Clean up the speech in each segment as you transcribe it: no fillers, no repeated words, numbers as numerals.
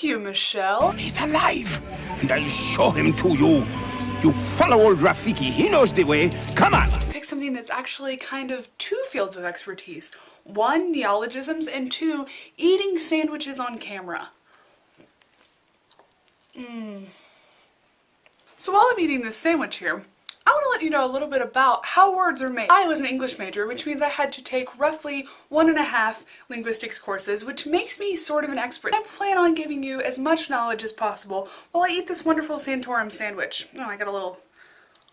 Thank you, Michelle. He's alive, and I'll show him to you. You follow old Rafiki, he knows the way. Come on! Pick something that's actually kind of two fields of expertise. One, neologisms, and two, eating sandwiches on camera. So while I'm eating this sandwich here, I want to let you know a little bit about how words are made. I was an English major, which means I had to take roughly 1.5 linguistics courses, which makes me sort of an expert. I plan on giving you as much knowledge as possible while I eat this wonderful Santorum sandwich. Oh, I got a little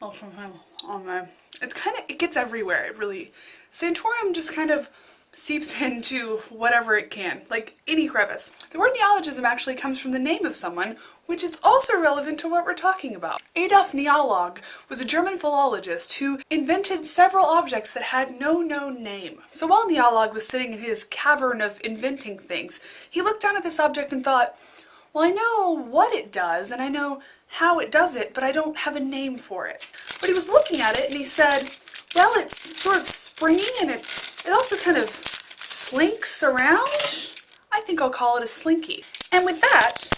on my... It gets everywhere, it really... Santorum just kind of seeps into whatever it can, like any crevice. The word neologism actually comes from the name of someone, which is also relevant to what we're talking about. Adolf Neolog was a German philologist who invented several objects that had no known name. So while Neolog was sitting in his cavern of inventing things, he looked down at this object and thought, well, I know what it does and I know how it does it, but I don't have a name for it. But he was looking at it and he said, well, it's sort of springy and it also kind of slinks around. I think I'll call it a slinky. And with that,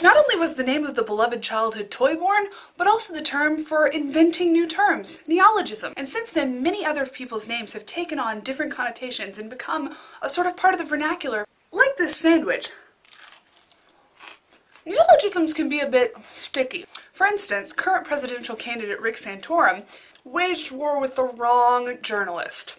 not only was the name of the beloved childhood toy born, but also the term for inventing new terms, neologism. And since then, many other people's names have taken on different connotations and become a sort of part of the vernacular, like this sandwich. Neologisms can be a bit sticky. For instance, current presidential candidate Rick Santorum waged war with the wrong journalist.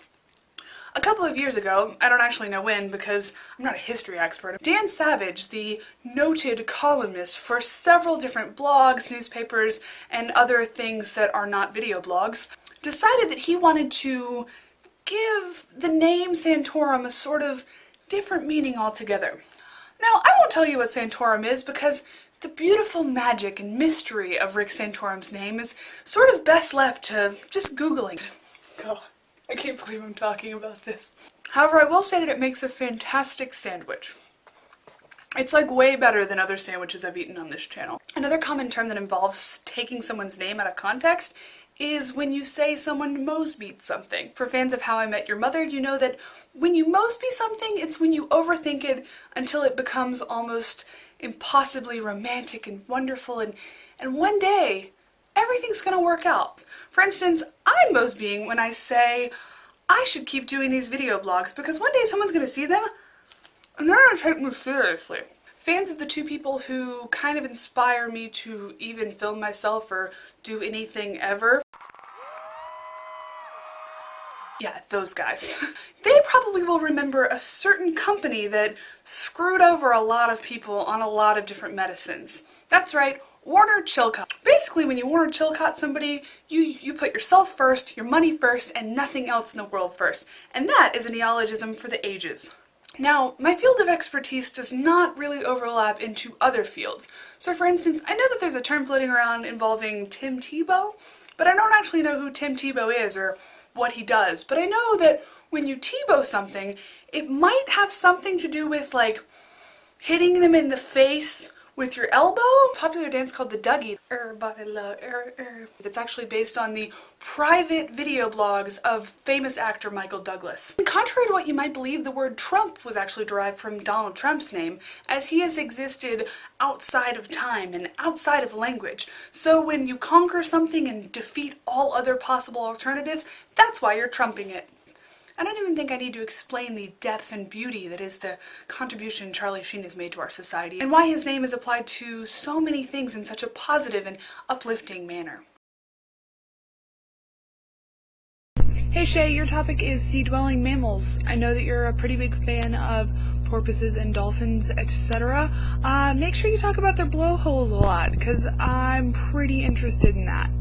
A couple of years ago, I don't actually know when because I'm not a history expert, Dan Savage, the noted columnist for several different blogs, newspapers, and other things that are not video blogs, decided that he wanted to give the name Santorum a sort of different meaning altogether. Now, I won't tell you what Santorum is because the beautiful magic and mystery of Rick Santorum's name is sort of best left to just Googling. God, I can't believe I'm talking about this. However, I will say that it makes a fantastic sandwich. It's like way better than other sandwiches I've eaten on this channel. Another common term that involves taking someone's name out of context is when you say someone Mosby'd something. For fans of How I Met Your Mother, you know that when you Mosby something, it's when you overthink it until it becomes almost impossibly romantic and wonderful, and one day, everything's gonna work out. For instance, I'm Mosbying when I say I should keep doing these video blogs because one day someone's gonna see them and they're gonna take me seriously. Fans of the two people who kind of inspire me to even film myself or do anything ever. Yeah, those guys. They probably will remember a certain company that screwed over a lot of people on a lot of different medicines. That's right, Warner Chilcott. Basically, when you Warner Chilcott somebody, you put yourself first, your money first, and nothing else in the world first. And that is a neologism for the ages. Now, my field of expertise does not really overlap into other fields. So for instance, I know that there's a term floating around involving Tim Tebow, but I don't actually know who Tim Tebow is or what he does. But I know that when you Tebow something, it might have something to do with like hitting them in the face with your elbow. Popular dance called the Dougie. That's actually based on the private video blogs of famous actor Michael Douglas. And contrary to what you might believe, the word Trump was actually derived from Donald Trump's name, as he has existed outside of time and outside of language. So when you conquer something and defeat all other possible alternatives, that's why you're trumping it. I don't even think I need to explain the depth and beauty that is the contribution Charlie Sheen has made to our society, and why his name is applied to so many things in such a positive and uplifting manner. Hey Shay, your topic is sea-dwelling mammals. I know that you're a pretty big fan of porpoises and dolphins, etc. Make sure you talk about their blowholes a lot, because I'm pretty interested in that.